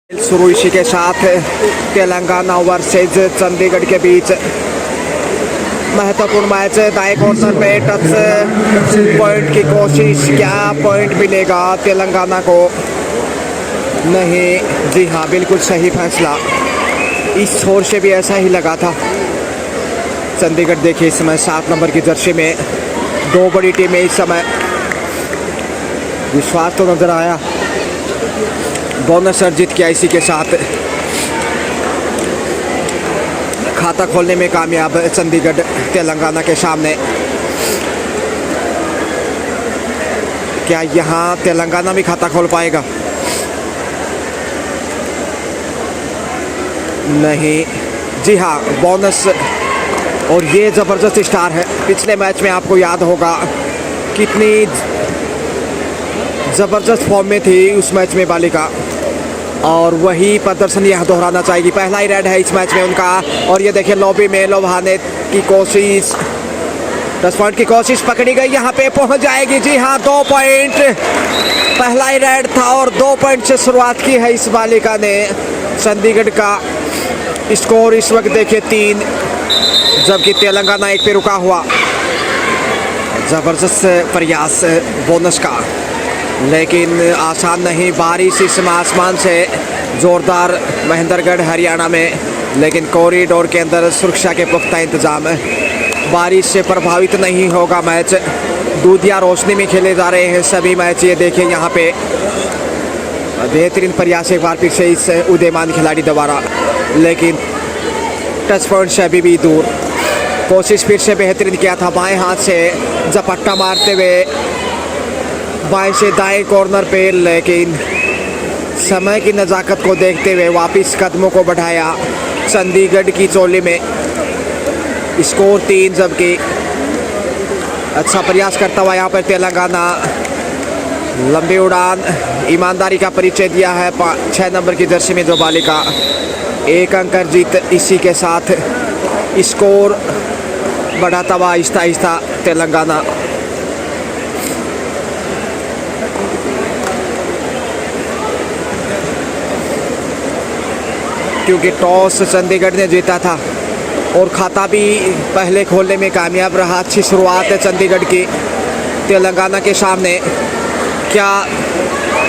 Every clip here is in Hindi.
शुरू इसी के साथ तेलंगाना वर्सेज चंडीगढ़ के बीच महत्वपूर्ण मैच। दाएं कॉर्नर पे टच पॉइंट की कोशिश, क्या पॉइंट मिलेगा तेलंगाना को? नहीं, जी हाँ, बिल्कुल सही फैसला। इस छोर से भी ऐसा ही लगा था। चंडीगढ़ देखिए इस समय 7 नंबर की जर्सी में, 2 बड़ी टीमें इस समय। विश्वास तो नजर आया, बोनस अर्जित किया इसी के साथ। खाता खोलने में कामयाब चंडीगढ़ तेलंगाना के सामने। क्या यहाँ तेलंगाना भी खाता खोल पाएगा? नहीं, जी हाँ, बोनस। और ये ज़बरदस्त स्टार है। पिछले मैच में आपको याद होगा कितनी ज़बरदस्त फॉर्म में थी उस मैच में बालिका, और वही प्रदर्शन यह दोहराना चाहेगी। पहला ही रेड है इस मैच में उनका। और ये देखिए लॉबी में लोभाने की कोशिश, 10 पॉइंट की कोशिश पकड़ी गई, यहाँ पे पहुँच जाएगी। जी हाँ, 2 पॉइंट। पहला ही रेड था और 2 पॉइंट से शुरुआत की है इस बालिका ने। चंडीगढ़ का स्कोर इस वक्त देखिए 3, जबकि तेलंगाना 1 पे रुका हुआ। ज़बरदस्त प्रयास बोनस का, लेकिन आसान नहीं। बारिश इस आसमान से ज़ोरदार महेंद्रगढ़ हरियाणा में, लेकिन कॉरिडोर के अंदर सुरक्षा के पुख्ता इंतजाम है। बारिश से प्रभावित नहीं होगा मैच। दूधिया रोशनी में खेले जा रहे हैं सभी मैच। ये देखिए यहाँ पे बेहतरीन प्रयास एक बार फिर से इस उदीयमान खिलाड़ी द्वारा, लेकिन टच पॉइंट से अभी भी दूर। कोशिश फिर से बेहतरीन किया था, बाएं हाथ से झपट्टा मारते हुए बाएं से दाएं कॉर्नर पे, लेकिन समय की नज़ाकत को देखते हुए वापस कदमों को बढ़ाया चंडीगढ़ की चोली में। स्कोर 3, जबकि अच्छा प्रयास करता हुआ यहाँ पर तेलंगाना। लंबी उड़ान, ईमानदारी का परिचय दिया है 6 नंबर की जर्सी में जो बालिका। 1 अंक अर्जित इसी के साथ स्कोर बढ़ाता हुआ आहिस्ता आहिस्ता तेलंगाना। क्योंकि टॉस चंडीगढ़ ने जीता था और खाता भी पहले खोलने में कामयाब रहा। अच्छी शुरुआत है चंडीगढ़ की तेलंगाना के सामने। क्या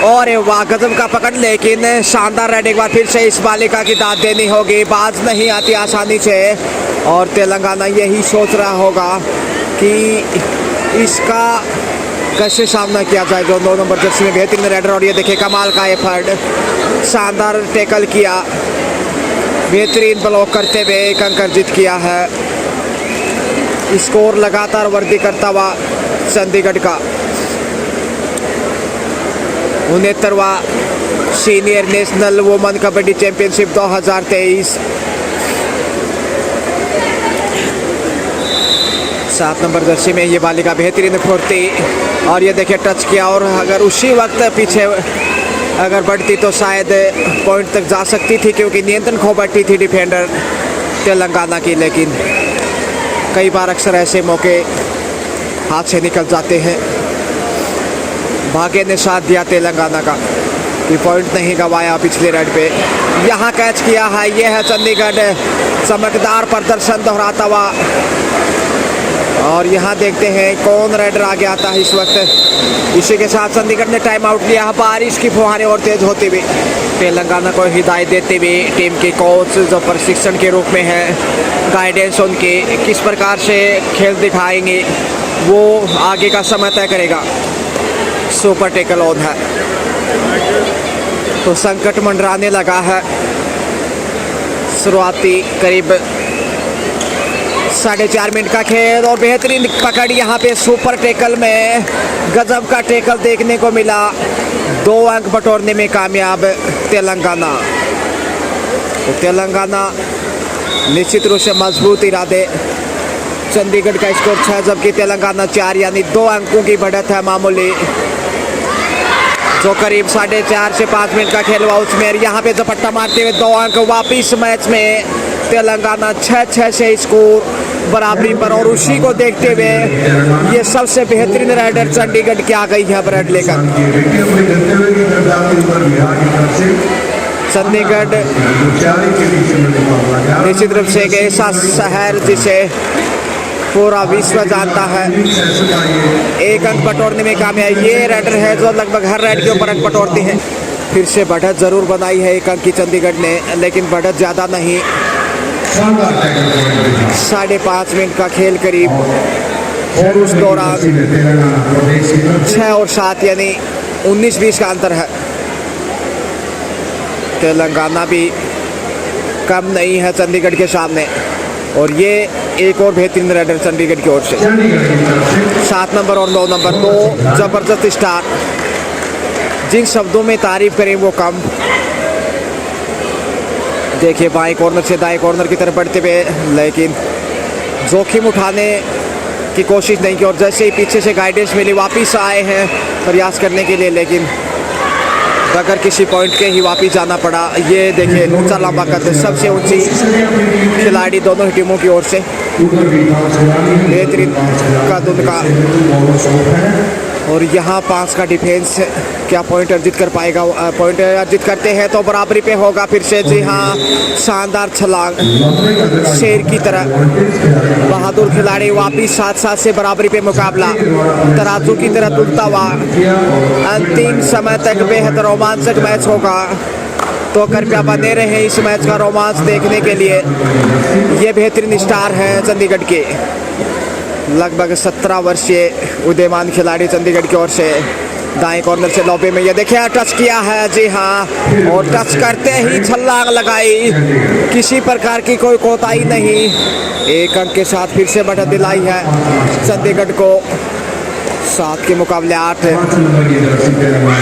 और वाह, गजब का पकड़, लेकिन शानदार रेड एक बार फिर से इस बालिका की दाद देनी होगी। बाज नहीं आती आसानी से, और तेलंगाना यही सोच रहा होगा कि इसका कैसे सामना किया जाए। जो 2 नंबर जर्सी में बेहतरीन रेडर, और ये देखिए कमाल का एफर्ट, शानदार टैकल किया, बेहतरीन ब्लॉक करते हुए 1 अंक अर्जित किया है। स्कोर लगातार वृद्धि करता हुआ चंडीगढ़ का। 69वां senior national women kabaddi championship 2023। 7 number jersey में ये बालिका बेहतरीन फुर्ती, और ये देखिए टच किया, और अगर उसी वक्त पीछे अगर बढ़ती तो शायद पॉइंट तक जा सकती थी, क्योंकि नियंत्रण खो बैठी थी डिफेंडर तेलंगाना की। लेकिन कई बार अक्सर ऐसे मौके हाथ से निकल जाते हैं। भाग्य ने साथ दिया तेलंगाना का कि पॉइंट नहीं गंवाया पिछले रेड पे। यहाँ कैच किया है, ये है चंडीगढ़, चमकदार प्रदर्शन दोहराता हुआ। और यहाँ देखते हैं कौन रेडर आगे आता है इस वक्त। इसी के साथ चंडीगढ़ ने टाइम आउट लिया। बारिश की फुहारें और तेज होती हुई तेलंगाना को हिदायत देते हुए टीम के कोच जो प्रशिक्षण के रूप में है, गाइडेंस उनकी किस प्रकार से खेल दिखाएंगे वो आगे का समय तय करेगा। सुपर टैकल ऑन है तो संकट मंडराने लगा है। शुरुआती करीब 4.5 मिनट का खेल, और बेहतरीन पकड़ यहाँ पे सुपर टैकल में गजब का टैकल देखने को मिला। 2 अंक बटोरने में कामयाब तेलंगाना। तो तेलंगाना निश्चित रूप से मजबूत इरादे। चंडीगढ़ का स्कोर 6, जबकि तेलंगाना 4, यानी 2 अंकों की बढ़त है मामूली। जो करीब 4.5 से 5 मिनट का खेल हुआ उसमें यहाँ पे झपट्टा मारते हुए 2 अंक वापिस मैच में। तेलंगाना 6-6 से स्कोर बराबरी पर, और उसी को देखते हुए ये सबसे बेहतरीन राइडर चंडीगढ़ की आ गई है ब्रेड लेकर। चंडीगढ़ निश्चित रूप से एक ऐसा शहर जिसे पूरा विश्व जानता है, एक अंक बटोरने में कामयाब। ये रेडर है जो लगभग हर रेड के ऊपर अंक बटोरती है। फिर से बढ़त जरूर बनाई है एक अंक की चंडीगढ़ ने, लेकिन बढ़त ज़्यादा नहीं। 5.5 मिनट का खेल करीब, और उस दौरान 6 और 7 यानी 19-20 का अंतर है। तेलंगाना भी कम नहीं है चंडीगढ़ के सामने, और ये एक और बेहतरीन रेडर चंडीगढ़ की ओर से। 7 नंबर और 9 नंबर दो जबरदस्त स्टार, जिन शब्दों में तारीफ करें वो कम। देखिए बाएं कॉर्नर से दाएं कॉर्नर की तरफ बढ़ते हुए, लेकिन जोखिम उठाने की कोशिश नहीं की, और जैसे ही पीछे से गाइडेंस मिली वापस आए हैं प्रयास करने के लिए, लेकिन बगैर किसी पॉइंट के ही वापस जाना पड़ा। ये देखिए ऊंचा लंबा कद, सबसे ऊंची खिलाड़ी दोनों ही टीमों की ओर से, बेहतरीन कद उनका। और यहाँ 5 का डिफेंस, क्या पॉइंट अर्जित कर पाएगा? पॉइंट अर्जित करते हैं तो बराबरी पे होगा फिर से। जी हाँ, शानदार छलांग शेर की तरह, बहादुर खिलाड़ी वापिस 7-7 से बराबरी पे मुकाबला तराजू की तरह तुलता हुआ। अंतिम समय तक बेहद रोमांचक मैच होगा, तो कृपया बने रहे इस मैच का रोमांच देखने के लिए। ये बेहतरीन स्टार हैं चंडीगढ़ के, लगभग 17 वर्षीय उदीयमान खिलाड़ी चंडीगढ़ की ओर से। दाएं कॉर्नर से लॉबी में ये देखिए टच किया है, जी हाँ, और टच करते ही छलांग लगाई, किसी प्रकार की कोई कोताही नहीं। एक अंक के साथ फिर से बढ़त दिलाई है चंडीगढ़ को, 7 के मुकाबले 8।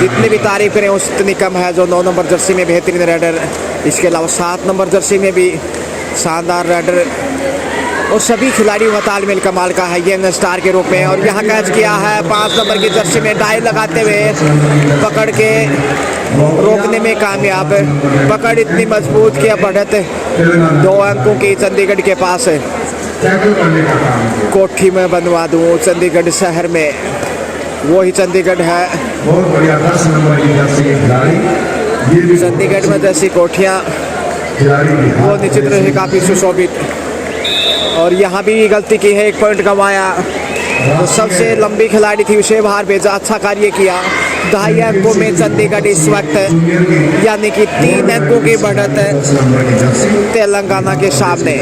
जितनी भी तारीफ करें उतनी कम है। जो 9 नंबर जर्सी में बेहतरीन रेडर, इसके अलावा 7 नंबर जर्सी में भी शानदार रेडर, और सभी खिलाड़ी का तालमेल कमाल का है ये स्टार के रूप में। और यहाँ कैच किया है 5 नंबर की जर्सी में, डाइव लगाते हुए पकड़ के रोकने में कामयाब। पकड़ इतनी मजबूत कि अब बढ़त 2 अंकों की चंडीगढ़ के पास है। कोठी में बनवा दूँ चंडीगढ़ शहर में, वो ही चंडीगढ़ है। चंडीगढ़ में जैसी कोठियाँ वो निश्चित रूप से काफ़ी सुशोभित। और यहाँ भी गलती की है, 1 पॉइंट गंवाया। तो सबसे लंबी खिलाड़ी थी उसे बाहर भेजा, अच्छा कार्य किया। 2.5 अंकों में चंडीगढ़ इस वक्त, यानी कि 3 अंकों की बढ़त तेलंगाना के सामने।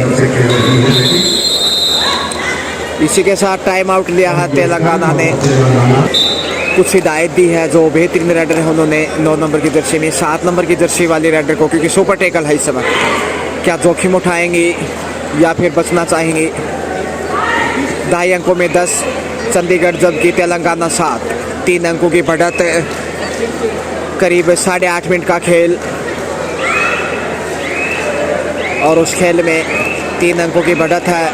इसी के साथ टाइम आउट लिया है तेलंगाना ने। कुछ हिदायत दी है जो बेहतरीन रेडर है उन्होंने 9 नंबर की जर्सी में 7 नंबर की जर्सी वाली रेडर को, क्योंकि सुपर टैकल है इस समय। क्या जोखिम उठाएंगी या फिर बचना चाहेंगी? 2.5 अंकों में 10 चंडीगढ़, जबकि तेलंगाना 7। 3 अंकों की बढ़त, करीब 8.5 मिनट का खेल, और उस खेल में 3 अंकों की बढ़त है।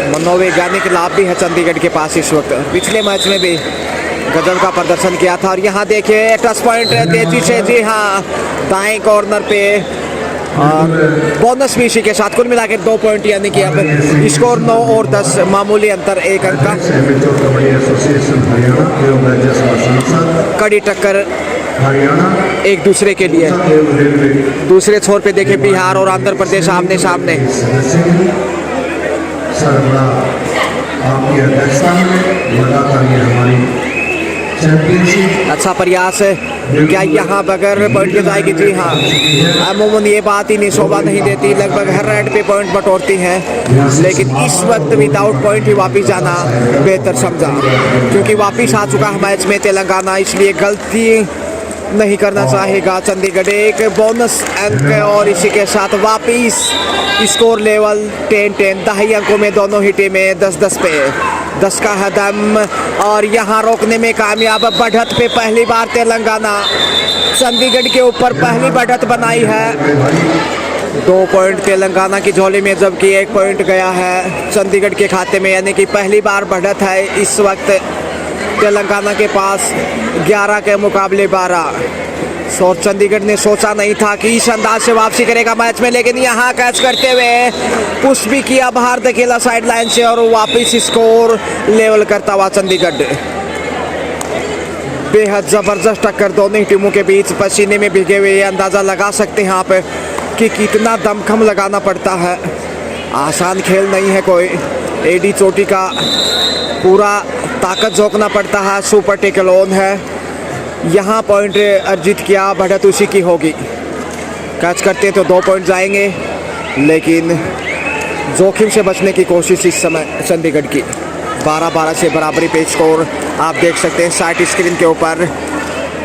मनोवैज्ञानिक लाभ भी है चंडीगढ़ के पास इस वक्त। पिछले मैच में भी गजब का प्रदर्शन किया था। और यहाँ देखिए टच पॉइंट तेजी से, जी हाँ, दाएं कॉर्नर पे, और बोनस भी इसी के साथ। कुल मिलाकर 2 पॉइंट, यानी कि अब स्कोर 9 और 10, मामूली अंतर 1 अंक का। कड़ी टक्कर एक दूसरे के लिए। दूसरे छोर पे देखें बिहार और आंध्र प्रदेश आमने सामने। अच्छा प्रयास है, क्या यहाँ बगैर पॉइंट के जाएगी? जी हाँ, अमूमन ये बात ही नहीं शोभा नहीं देती, लगभग हर राइड पे पॉइंट बटोरती हैं, लेकिन इस वक्त विदाउट पॉइंट ही वापस जाना बेहतर समझा, क्योंकि वापस आ चुका है मैच में तेलंगाना, इसलिए गलती नहीं करना चाहेगा चंडीगढ़। एक बोनस अंक, और इसी के साथ वापस स्कोर लेवल 10-10। 2.5 अंकों में दोनों ही टीमें 10-10 पे, 10 का है दम, और यहाँ रोकने में कामयाब। बढ़त पे पहली बार तेलंगाना चंडीगढ़ के ऊपर पहली बढ़त बनाई है। 2 पॉइंट तेलंगाना की झोली में, जबकि 1 पॉइंट गया है चंडीगढ़ के खाते में, यानी कि पहली बार बढ़त है इस वक्त तेलंगाना के पास 11 के मुकाबले 12। और चंडीगढ़ ने सोचा नहीं था कि इस अंदाज से वापसी करेगा मैच में, लेकिन यहाँ कैच करते हुए पुश भी किया बाहर धकेला साइड लाइन से, और वापस स्कोर लेवल करता हुआ चंडीगढ़। बेहद ज़बरदस्त टक्कर दोनों ही टीमों के बीच, पसीने में भीगे हुए, ये अंदाज़ा लगा सकते हैं आप कि कितना दमखम लगाना पड़ता है। आसान खेल नहीं है कोई, एडी चोटी का पूरा ताकत झोंकना पड़ता है। सुपर टेकल ऑन है, यहाँ पॉइंट अर्जित किया, बढ़त उसी की होगी। कैच करते हैं तो 2 पॉइंट जाएंगे, लेकिन जोखिम से बचने की कोशिश इस समय चंडीगढ़ की। 12-12 से बराबरी पे स्कोर आप देख सकते हैं साइड स्क्रीन के ऊपर।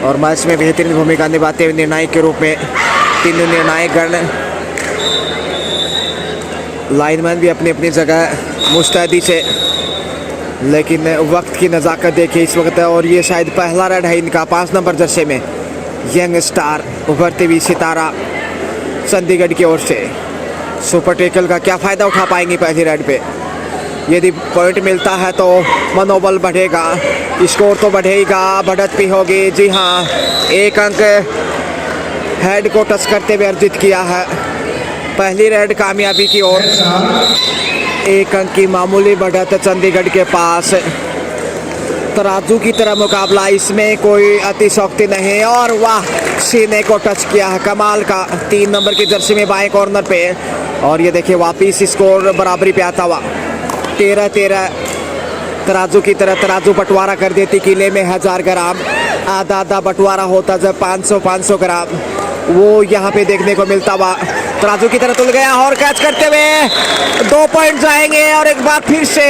और मैच में बेहतरीन भूमिका निभाते हुए निर्णायक के रूप में तीनों निर्णायक गण, लाइनमैन भी अपनी अपनी जगह मुस्तैदी से, लेकिन वक्त की नज़ाकत देखिए इस वक्त। और ये शायद पहला रेड है इनका 5 नंबर जर्सी में। यंग स्टार, उभरती हुई सितारा चंडीगढ़ की ओर से। सुपर टेकल का क्या फ़ायदा उठा पाएंगे पहली रेड पे? यदि पॉइंट मिलता है तो मनोबल बढ़ेगा, स्कोर तो बढ़ेगा, बढ़त भी होगी। जी हाँ, 1 अंक हेड को टच करते हुए अर्जित किया है। पहली रेड कामयाबी की ओर, 1 अंक की मामूली बढ़त चंडीगढ़ के पास। तराजू की तरह मुकाबला, इसमें कोई अतिशोक्ति नहीं। और वाह, सीने को टच किया है, कमाल का। 3 नंबर की जर्सी में बाएं कॉर्नर पे। और ये देखिए वापिस स्कोर बराबरी पे आता हुआ। 13-13 तराजू की तरह तराजू बंटवारा कर देती किले में 1000 ग्राम। आधा आधा बंटवारा होता जब 500-500 ग्राम, वो यहाँ पे देखने को मिलता हुआ। तराजू की तरह तुल गया और कैच करते हुए 2 पॉइंट जाएंगे। और एक बार फिर से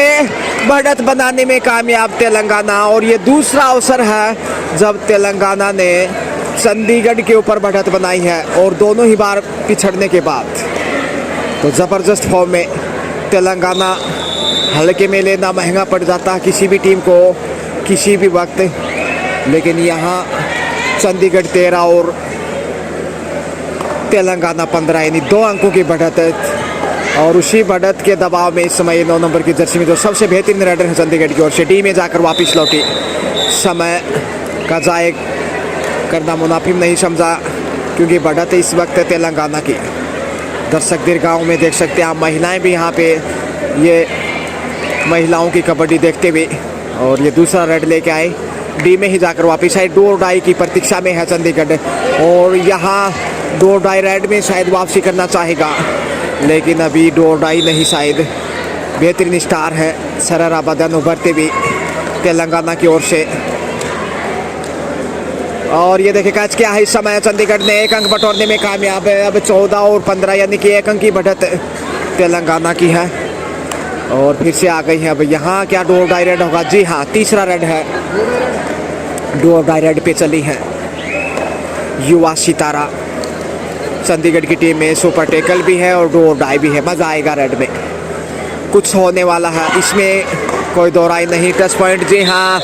बढ़त बनाने में कामयाब तेलंगाना। और ये दूसरा अवसर है जब तेलंगाना ने चंडीगढ़ के ऊपर बढ़त बनाई है, और दोनों ही बार पिछड़ने के बाद। तो ज़बरदस्त फॉर्म में तेलंगाना, हल्के में लेना महंगा पड़ जाता है किसी भी टीम को किसी भी वक्त। लेकिन यहाँ चंडीगढ़ 13 और तेलंगाना 15, यानी 2 अंकों की बढ़त है। और उसी बढ़त के दबाव में इस समय 9 नंबर की जर्सी में जो सबसे बेहतरीन राइडर है चंडीगढ़ की ओर से, डी में जाकर वापस लौटी। समय का ज़ाय करना मुनाफिब नहीं समझा, क्योंकि बढ़त इस वक्त तेलंगाना की। दर्शक दीर्घाओं में देख सकते हैं आप, महिलाएं भी यहाँ पे ये महिलाओं की कबड्डी देखते हुए। और ये दूसरा रेड लेके आए, डी में ही जाकर वापस आए। डू और डाई की प्रतीक्षा में है चंडीगढ़। और यहाँ डू और डाई रेड में शायद वापसी करना चाहेगा, लेकिन अभी डू और डाई नहीं। शायद बेहतरीन स्टार है सरारा बदन उभरते हुए तेलंगाना की ओर से। और ये देखे कैच किया है इस समय चंडीगढ़ ने, 1 अंक बटोरने में कामयाब है। अब 14 और 15, यानी कि 1 अंक की बढ़त तेलंगाना की है। और फिर से आ गई है। अब यहाँ क्या डू और डाई रेड होगा? जी हाँ, तीसरा रेड है। डू और डाई रेड पे चली है युवा सितारा चंडीगढ़ की टीम में। सुपर टेकल भी है और डू और डाई भी है। मज़ा आएगा रेड में, कुछ होने वाला है, इसमें कोई दो राय नहीं। टच पॉइंट, जी हाँ,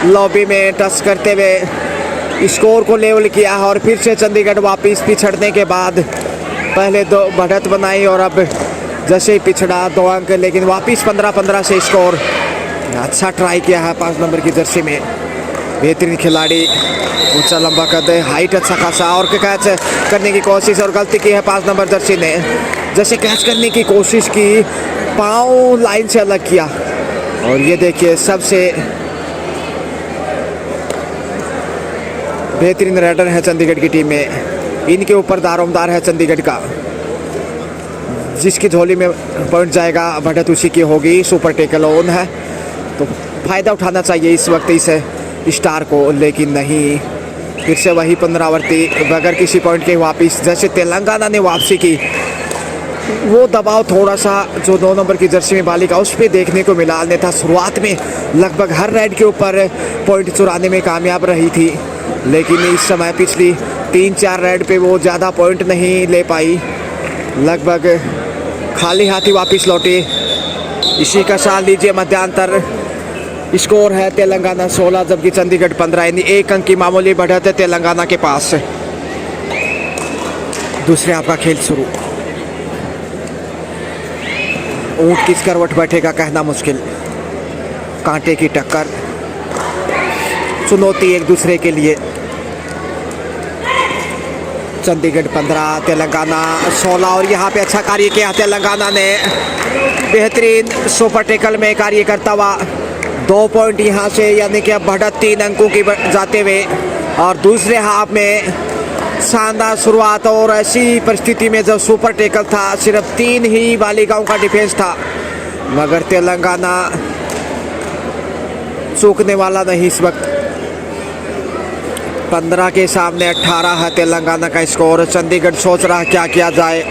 लॉबी में टच करते हुए स्कोर को लेवल किया है। और फिर से चंडीगढ़ वापस पिछड़ने के बाद पहले 2 बढ़त बनाई, और अब जैसे ही पिछड़ा 2 अंक, लेकिन वापस 15-15 से स्कोर। अच्छा ट्राई किया है 5 नंबर की जर्सी में। बेहतरीन खिलाड़ी, ऊंचा लंबा कद, हाइट अच्छा खासा। और कैच करने की कोशिश, और गलती की है 5 नंबर जर्सी ने। जैसे कैच करने की कोशिश की, पाँव लाइन से अलग किया। और ये देखिए सबसे बेहतरीन राइडर है चंडीगढ़ की टीम में। इनके ऊपर दारोमदार है चंडीगढ़ का। जिसकी झोली में पॉइंट जाएगा बढ़त उसी की होगी। सुपर टेकल ऑन है, तो फ़ायदा उठाना चाहिए इस वक्त इस स्टार को, लेकिन नहीं। फिर से वही पुनरावृत्ति बगैर किसी पॉइंट के वापस। जैसे तेलंगाना ने वापसी की, वो दबाव थोड़ा सा जो 2 नंबर की जर्सी में बालिका उस पर देखने को मिला। अन्यथा शुरुआत में लगभग हर राइड के ऊपर पॉइंट चुराने में कामयाब रही थी, लेकिन इस समय पिछली 3-4 राइड पे वो ज़्यादा पॉइंट नहीं ले पाई। लगभग खाली हाथी वापस लौटे। इसी का साथ लीजिए मध्यांतर। स्कोर है तेलंगाना 16 जबकि चंडीगढ़ 15, यानी 1 अंक की मामूली बढ़त है तेलंगाना के पास। दूसरे आपका खेल शुरू। ऊंट किस करवट बैठेगा कहना मुश्किल। कांटे की टक्कर, चुनौती एक दूसरे के लिए। चंडीगढ़ 15, तेलंगाना 16। और यहाँ पे अच्छा कार्य किया तेलंगाना ने, बेहतरीन सुपर टेकल में कार्य करता हुआ 2 पॉइंट यहाँ से, यानी कि अब बढ़त 3 अंकों की जाते हुए। और दूसरे हाफ में शानदार शुरुआत, और ऐसी परिस्थिति में जब सुपर टैकल था, सिर्फ 3 ही बालिकाओं का डिफेंस था, मगर तेलंगाना चूकने वाला नहीं इस वक्त। 15 के सामने 18 है तेलंगाना का स्कोर। चंडीगढ़ सोच रहा क्या किया जाए।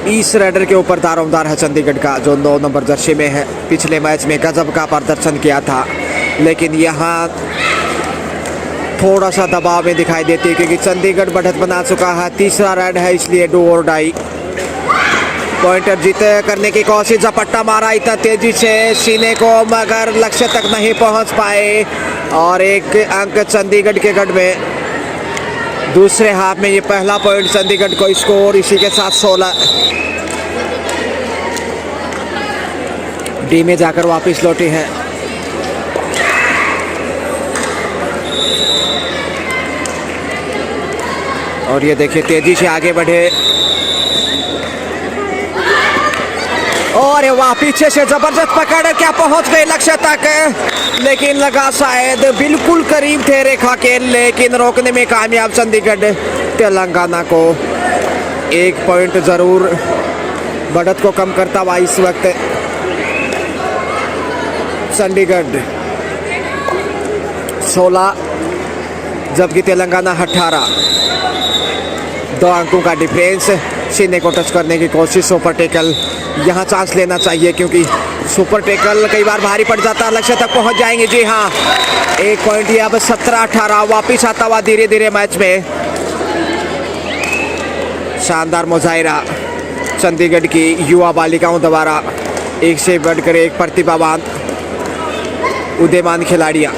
ईस्ट राइडर के ऊपर दारोमदार है चंडीगढ़ का, जो 9 नंबर जर्सी में है। पिछले मैच में गजब का प्रदर्शन किया था, लेकिन यहाँ थोड़ा सा दबाव में दिखाई देती है, क्योंकि चंडीगढ़ बढ़त बना चुका है। तीसरा राइड है, इसलिए डू और डाई। पॉइंटर जीते करने की कोशिश, झपट्टा मारा इतना तेजी से सीने को, मगर लक्ष्य तक नहीं पहुंच पाए। और एक अंक चंडीगढ़ के गढ़ में। दूसरे हाफ में ये पहला पॉइंट चंडीगढ़ को। स्कोर इसी के साथ 16। डी में जाकर वापस लौटी है। और ये देखिए तेजी से आगे बढ़े, और वाह पीछे से जबरदस्त पकड़, क्या पहुंच गए लक्ष्य तक, लेकिन लगा शायद, बिल्कुल करीब थे रेखा के, लेकिन रोकने में कामयाब चंडीगढ़। तेलंगाना को 1 पॉइंट जरूर बढ़त को कम करता हुआ इस वक्त चंडीगढ़ 16, जबकि तेलंगाना 18। 2 अंकों का डिफरेंस। सीने को टच करने की कोशिश, सुपर टैकल यहाँ चांस लेना चाहिए, क्योंकि सुपर टैकल कई बार भारी पड़ जाता है। लक्ष्य तक पहुँच जाएंगे, जी हाँ। 1 पॉइंट ही अब 17-18 वापिस आता हुआ धीरे धीरे मैच में। शानदार मुजाहिरा चंडीगढ़ की युवा बालिकाओं द्वारा, एक से बढ़कर एक प्रतिभावान उदीयमान खिलाड़ियाँ।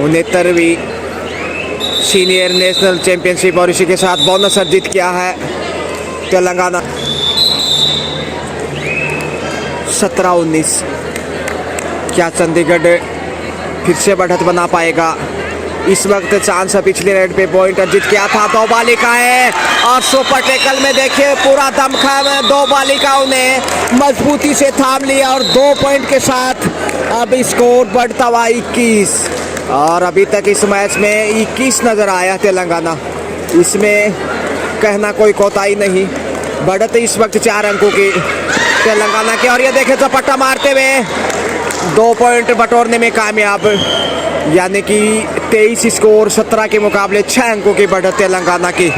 69वीं सीनियर नेशनल चैंपियनशिप, और इसी के साथ बोनस अर्जित किया है तेलंगाना। 17-19। क्या चंडीगढ़ फिर से बढ़त बना पाएगा? इस वक्त चांस है। पिछले राउंड पे पॉइंट अर्जित किया था। 2 बालिकाएं, और सुपर टैकल में देखिए पूरा दमखम 2 बालिकाओं ने मजबूती से थाम लिया, और 2 पॉइंट के साथ अब स्कोर बढ़ता हुआ 21। और अभी तक इस मैच में 21 नज़र आया तेलंगाना। इसमें कहना कोई कोताही नहीं। बढ़त इस वक्त 4 अंकों की तेलंगाना के। और ये देखे झपट्टा मारते हुए 2 पॉइंट बटोरने में कामयाब, यानी कि 23 स्कोर। 17 के मुकाबले 6 अंकों की बढ़त तेलंगाना की।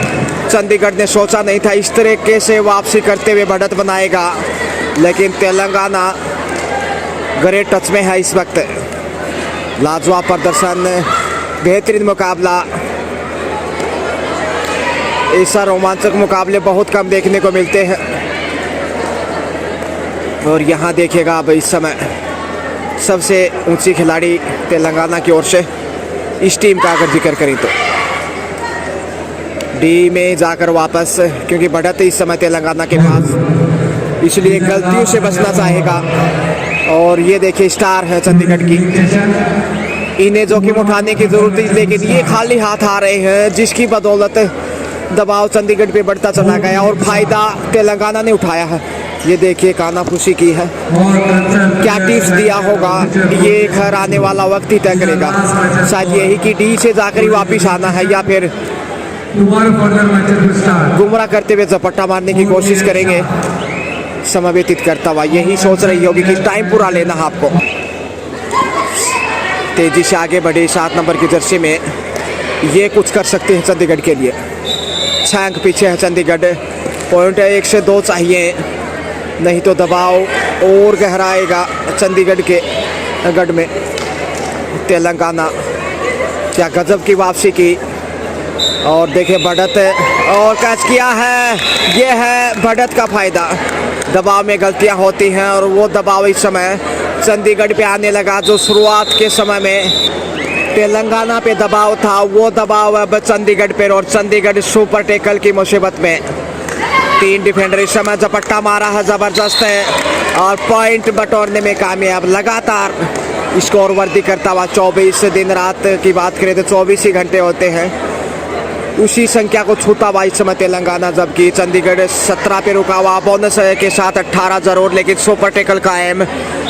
चंडीगढ़ ने सोचा नहीं था इस तरीके से वापसी करते हुए बढ़त बनाएगा, लेकिन तेलंगाना ग्रेट टच में है इस वक्त। लाजवाब प्रदर्शन, बेहतरीन मुकाबला। ऐसा रोमांचक मुकाबले बहुत कम देखने को मिलते हैं। और यहाँ देखिएगा अब इस समय सबसे ऊंची खिलाड़ी तेलंगाना की ओर से इस टीम का अगर जिक्र करें तो डी में जाकर वापस, क्योंकि बढ़त इस समय तेलंगाना के पास, इसलिए गलतियों से बचना चाहेगा। और ये देखिए स्टार है चंडीगढ़ की, इन्हें जोखिम उठाने की जरूरत है, लेकिन ये खाली हाथ आ रहे हैं, जिसकी बदौलत दबाव चंडीगढ़ पे बढ़ता चला गया और फायदा तेलंगाना ने उठाया है। ये देखिए कानाफूसी की है, क्या टिप्स दिया होगा ये घर आने वाला वक्त ही तय करेगा। शायद यही कि डी से जाकर ही वापिस आना है, या फिर गुमराह करते हुए झपट्टा मारने की कोशिश करेंगे समय व्यतीत करता हुआ। यही सोच रही होगी कि टाइम पूरा लेना है आपको। तेजी से आगे बढ़े 7 नंबर की जर्सी में, ये कुछ कर सकते हैं चंडीगढ़ के लिए। 6 अंक पीछे है चंडीगढ़। पॉइंट 1 से 2 चाहिए, नहीं तो दबाव और गहराएगा चंडीगढ़ के गढ़ में। तेलंगाना क्या गजब की वापसी की, और देखिए बढ़त और कैच किया है। ये है बढ़त का फायदा। दबाव में गलतियां होती हैं, और वो दबाव इस समय चंडीगढ़ पे आने लगा। जो शुरुआत के समय में तेलंगाना पे दबाव था, वो दबाव अब चंडीगढ़ पे, और चंडीगढ़ सुपर टैकल की मुसीबत में। 3 डिफेंडर इस समय झपट्टा मारा है, ज़बरदस्त है, और पॉइंट बटोरने में कामयाब। लगातार स्कोर वर्दी करता हुआ 24 दिन रात की बात करें तो 24 ही घंटे होते हैं, उसी संख्या को छूता हुआ इस समय तेलंगाना, जबकि चंडीगढ़ 17 पे रुका हुआ। बोनस के साथ 18 जरूर, लेकिन सुपर टैकल कायम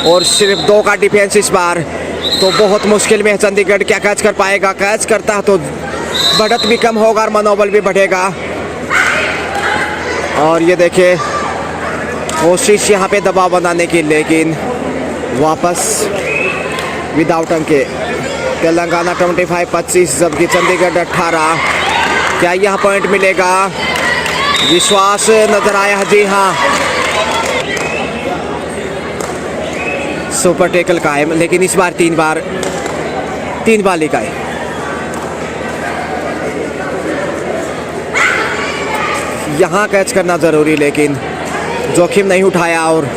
और सिर्फ 2 का डिफेंस इस बार। तो बहुत मुश्किल में है चंडीगढ़, क्या कैच कर पाएगा? कैच करता है तो बढ़त भी कम होगा और मनोबल भी बढ़ेगा। और ये देखिए कोशिश यहाँ पे दबाव बनाने की, लेकिन वापस विदाउट अंक के तेलंगाना 25-25, जबकि चंडीगढ़ 18। क्या यहाँ पॉइंट मिलेगा? विश्वास नजर आया, जी हाँ। सुपर टैकल कायम, लेकिन इस बार 3 बालिक आए। यहाँ कैच करना ज़रूरी, लेकिन जोखिम नहीं उठाया। और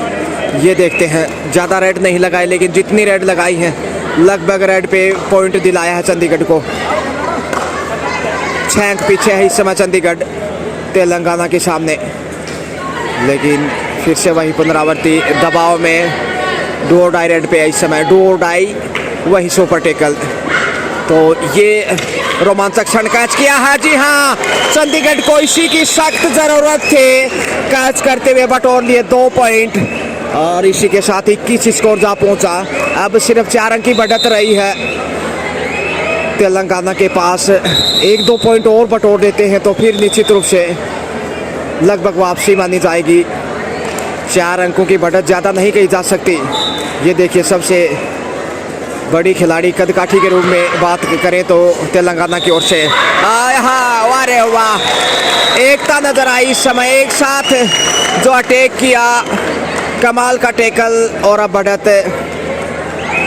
ये देखते हैं, ज़्यादा रेड नहीं लगाए, लेकिन जितनी रेड लगाई है लगभग रेड पे पॉइंट दिलाया है चंडीगढ़ को। 6 अंक पीछे है इस समय चंडीगढ़ तेलंगाना के सामने, लेकिन फिर से वही पुनरावृत्ति दबाव में। डू और डाई रेड पे इस समय, डू और डाई, वही सुपर टैकल। तो ये रोमांचक क्षण कैच किया है, जी हाँ। चंडीगढ़ को इसी की सख्त जरूरत थी, कैच करते हुए बटोर लिए 2 पॉइंट और इसी के साथ 21 स्कोर जा पहुंचा। अब सिर्फ 4 अंक की बढ़त रही है तेलंगाना के पास। 1-2 पॉइंट और बटोर देते हैं तो फिर निश्चित रूप से लगभग वापसी मानी जाएगी। 4 अंकों की बढ़त ज़्यादा नहीं कही जा सकती। ये देखिए, सबसे बड़ी खिलाड़ी कदकाठी के रूप में बात करें तो तेलंगाना की ओर से अरे वाह, एकता नजर आई इस समय। एक साथ जो अटैक किया, कमाल का टैकल, और अब बढ़त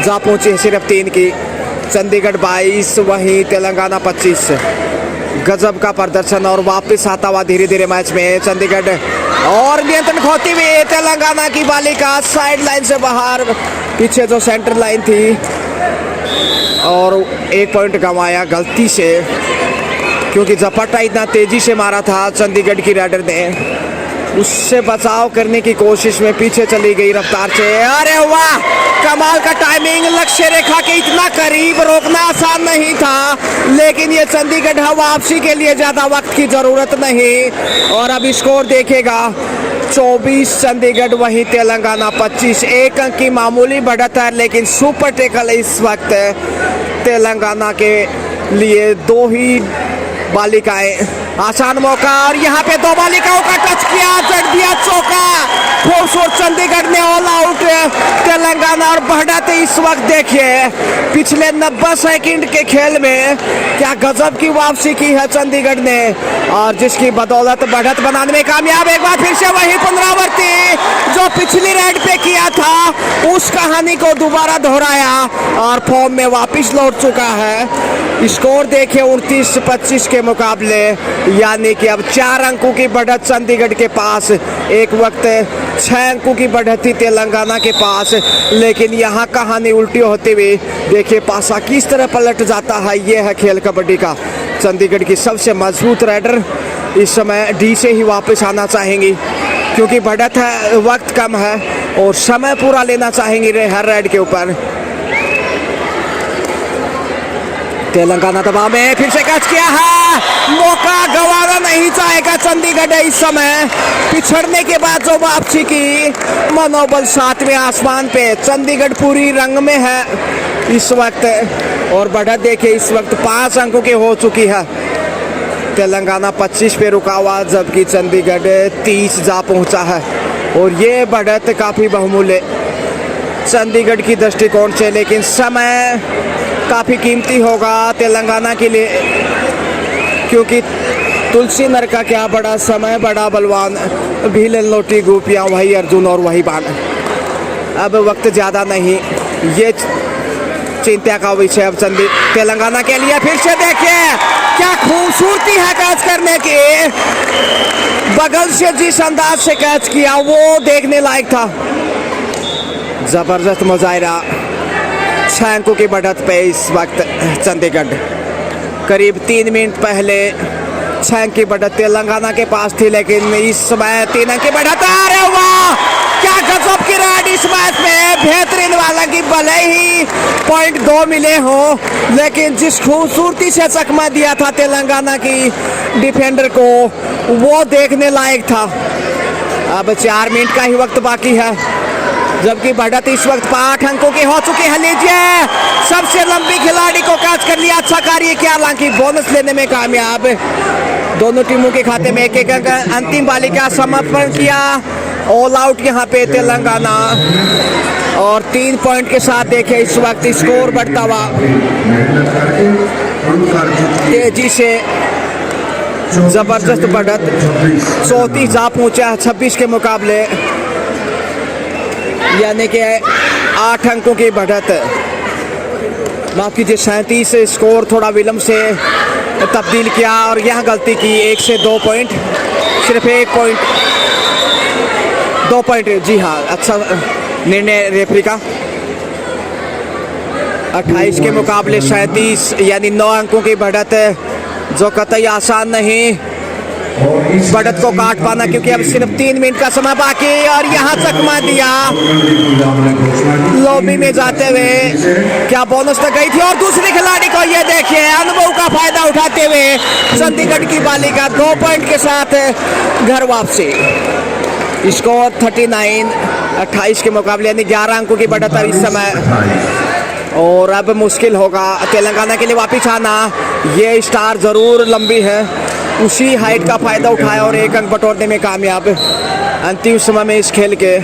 जा पहुंची है सिर्फ 3 की। चंडीगढ़ 22, वहीं तेलंगाना 25। गजब का प्रदर्शन और वापस आता हुआ धीरे धीरे मैच में चंडीगढ़। और नियंत्रण खोती हुई तेलंगाना की बालिका साइड लाइन से बाहर, पीछे जो सेंटर लाइन थी, और 1 पॉइंट गंवाया गलती से, क्योंकि झपट्टा इतना तेजी से मारा था चंडीगढ़ की रेडर ने। उससे बचाव करने की कोशिश में पीछे चली गई रफ्तार से। अरे वाह, कमाल का टाइमिंग, लक्ष्य रेखा के इतना करीब, रोकना आसान नहीं था। लेकिन ये चंडीगढ़ वापसी के लिए ज़्यादा वक्त की ज़रूरत नहीं। और अब स्कोर देखेगा, 24 चंडीगढ़, वहीं तेलंगाना 25। 1 अंक की मामूली बढ़त है, लेकिन सुपर टैकल इस वक्त तेलंगाना के लिए 2 ही बालिकाएं। आसान मौका, और यहाँ पे 2 बालिकाओं का टच किया, जड़ दिया चौका। खूबसूरत, चंडीगढ़ ने ऑल आउट तेलंगाना। और बढ़त इस वक्त देखिए, पिछले 90 सेकंड के खेल में क्या गजब की वापसी की है चंडीगढ़ ने, और जिसकी बदौलत बढ़त बनाने में कामयाब। एक बार फिर से वही पुनरावृत्ति जो पिछली रेड पे किया था, उस कहानी को दोबारा दोहराया और फॉर्म में वापस लौट चुका है। स्कोर देखिए 29-25 के मुकाबले, यानी कि अब 4 अंकों की बढ़त चंडीगढ़ के पास। एक वक्त 6 अंकों की बढ़त थी तेलंगाना के पास, लेकिन यहाँ कहानी उल्टी होती हुई देखिए, पासा किस तरह पलट जाता है। ये है खेल कबड्डी का। चंडीगढ़ की सबसे मजबूत रेडर इस समय डी से ही वापस आना चाहेंगी, क्योंकि बढ़त है, वक्त कम है और समय पूरा लेना चाहेंगी हर रेड के ऊपर। तेलंगाना दबाव में, फिर से कैच किया है, मौका गंवाना नहीं चाहेगा चंडीगढ़ इस समय। पिछड़ने के बाद जो वापसी की, मनोबल 7वें आसमान पे। चंडीगढ़ पूरी रंग में है इस वक्त, और बढ़त देखिए इस वक्त 5 अंकों की हो चुकी है। तेलंगाना 25 पे रुका हुआ, जबकि चंडीगढ़ 30 जा पहुंचा है, और ये बढ़त काफ़ी बहुमूल्य चंडीगढ़ की दृष्टिकोण से, लेकिन समय काफ़ी कीमती होगा तेलंगाना के लिए, क्योंकि तुलसी नर का क्या बड़ा समय, बड़ा बलवान, भीलन लोटी गोपियाँ, वही अर्जुन और वही बाण। अब वक्त ज़्यादा नहीं, ये चिंता का विषय अब तेलंगाना के लिए। फिर से देखिए क्या खूबसूरती है कैच करने की, बगल से जिस अंदाज से कैच किया वो देखने लायक था। जबरदस्त मुजाहिरा। 6 अंकों की बढ़त पे इस वक्त चंडीगढ़। करीब 3 मिनट पहले 6 अंक की बढ़त तेलंगाना के पास थी, लेकिन इस समय 3 अंक की बढ़त। अरे वाह, क्या गजब की राइड इस मैच में, बेहतरीन वाला की भले ही पॉइंट 2 मिले हो, लेकिन जिस खूबसूरती से चकमा दिया था तेलंगाना की डिफेंडर को, वो देखने लायक था। अब 4 मिनट का ही वक्त बाकी है, जबकि बढ़त इस वक्त 5 अंकों की हो चुकी है। लीजिए, सबसे लंबी खिलाड़ी को कैच कर लिया, अच्छा कार्य किया, हालांकि बोनस लेने में कामयाब। दोनों टीमों के खाते में एक एक अंक, अंतिम बाली का समर्पण किया। ऑल आउट यहाँ पे तेलंगाना, और 3 पॉइंट के साथ देखे इस वक्त स्कोर बढ़ता हुआ तेजी से, जबरदस्त बढ़त 34 जा पहुंचा 26 के मुकाबले, यानी कि 8 अंकों की बढ़त। माफ कीजिए 37, स्कोर थोड़ा विलंब से तब्दील किया और यहाँ गलती की, 1 से 2 पॉइंट, सिर्फ 1 पॉइंट 2 पॉइंट, जी हाँ, अच्छा निर्णय रेफरी का। 28 के मुकाबले 37, यानी 9 अंकों की बढ़त, जो कतई आसान नहीं बढ़त को काट पाना, क्योंकि अब सिर्फ 3 मिनट का समय बाकी। और यहाँ चकमा दिया लॉबी में जाते हुए, क्या बोनस तक गई थी। और दूसरे खिलाड़ी को ये देखिए, अनुभव का फायदा उठाते हुए चंडीगढ़ की बालिका 2 पॉइंट के साथ घर वापसी। स्कोर 39, 28 के मुकाबले, यानी 11 अंकों की बढ़त है इस समय। और अब मुश्किल होगा तेलंगाना के लिए वापिस आना। ये स्टार जरूर लंबी है, उसी हाइट का फायदा उठाया और 1 अंक बटोरने में कामयाब। अंतिम समय में इस खेल के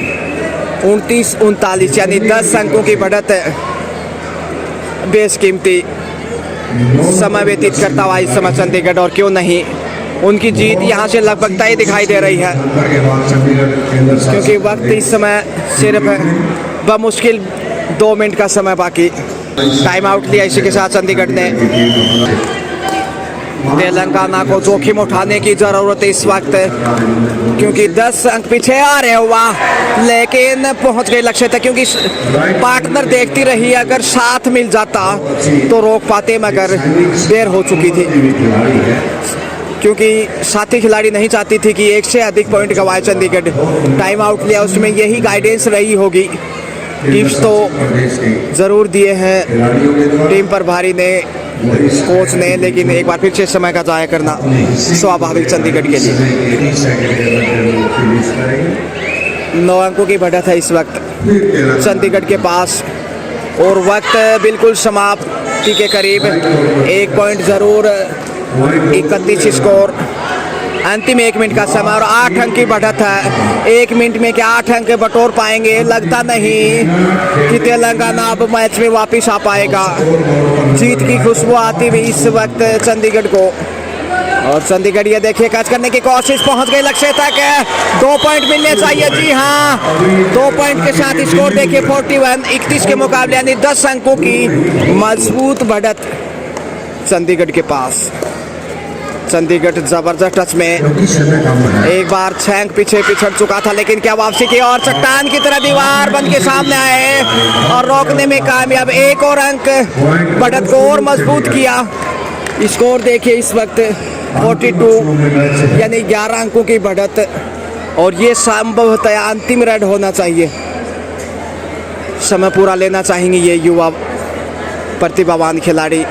29-39, यानी 10 अंकों की बढ़त है। बेशकीमती समय व्यतीत करता हुआ इस समय चंडीगढ़, और क्यों नहीं, उनकी जीत यहाँ से लगभग तय दिखाई दे रही है, क्योंकि वक्त इस समय सिर्फ बमुश्किल 2 मिनट का समय बाकी। टाइम आउट लिया इसी के साथ चंडीगढ़ ने। तेलंगाना को जोखिम उठाने की जरूरत है इस वक्त, क्योंकि 10 अंक पीछे आ रहे हुआ, लेकिन पहुंच गए लक्ष्य तक, क्योंकि पार्टनर देखती रही, अगर साथ मिल जाता तो रोक पाते, मगर देर हो चुकी थी, क्योंकि साथी खिलाड़ी नहीं चाहती थी कि 1 से अधिक पॉइंट गवाए चंडीगढ़। टाइम आउट लिया, उसमें यही गाइडेंस रही होगी। टिप्स तो ज़रूर दिए हैं टीम प्रभारी ने, कोच ने, लेकिन एक बार फिर से समय का जाया करना स्वाभाविक चंडीगढ़ के लिए। 9 अंकों की बढ़त है इस वक्त चंडीगढ़ के पास, और वक्त बिल्कुल समाप्ति के करीब। 1 पॉइंट ज़रूर, 31 स्कोर, अंतिम 1 मिनट का समय और 8 अंक की बढ़त है। 1 मिनट में क्या 8 अंक बटोर पाएंगे? लगता नहीं कि तेलंगाना अब मैच में वापस आ पाएगा। जीत की खुशबू आती हुई इस वक्त चंडीगढ़ को, और चंडीगढ़ ये देखिए कैच करने की कोशिश, पहुंच गई लक्ष्य तक। 2 पॉइंट मिलने चाहिए, जी हाँ, 2 पॉइंट के साथ स्कोर देखिए 41, 31 के मुकाबले, यानी 10 अंकों की मजबूत बढ़त चंडीगढ़ के पास। चंडीगढ़ जबरदस्त टच में, एक बार 6 अंक पीछे पिछड़ चुका था, लेकिन क्या वापसी की, और चट्टान की तरह दीवार बन के सामने आए और रोकने में कामयाब। 1 और अंक बढ़त को और मजबूत किया। स्कोर देखिए इस वक्त 42, यानी 11 अंकों की बढ़त, और ये संभवतः अंतिम रेड होना चाहिए। समय पूरा लेना चाहेंगे ये युवा प्रतिभावान खिलाड़ी,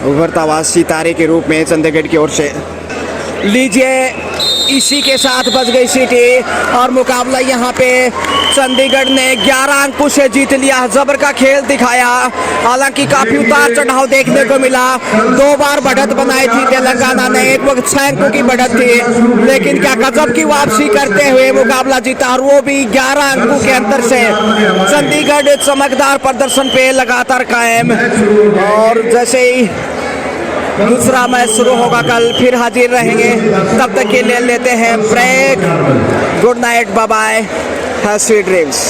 उभरता हुआ सितारे के रूप में चंडीगढ़ की ओर से। लीजिए, इसी के साथ बज गई सीटी, और मुकाबला यहाँ पे चंडीगढ़ ने 11 अंकों से जीत लिया। जबर का खेल दिखाया, हालांकि काफी उतार चढ़ाव देखने को मिला। 2 बार बढ़त बनाई थी तेलंगाना ने, एक वक्त 6 अंकों की बढ़त थी, लेकिन क्या गजब की वापसी करते हुए मुकाबला जीता, और वो भी 11 अंकों के अंतर से। चंडीगढ़ चमकदार प्रदर्शन पे लगातार कायम, और जैसे ही दूसरा मैच शुरू होगा कल फिर हाजिर रहेंगे। तब तक के लिए लेते हैं break. Good night, bye bye, have sweet dreams.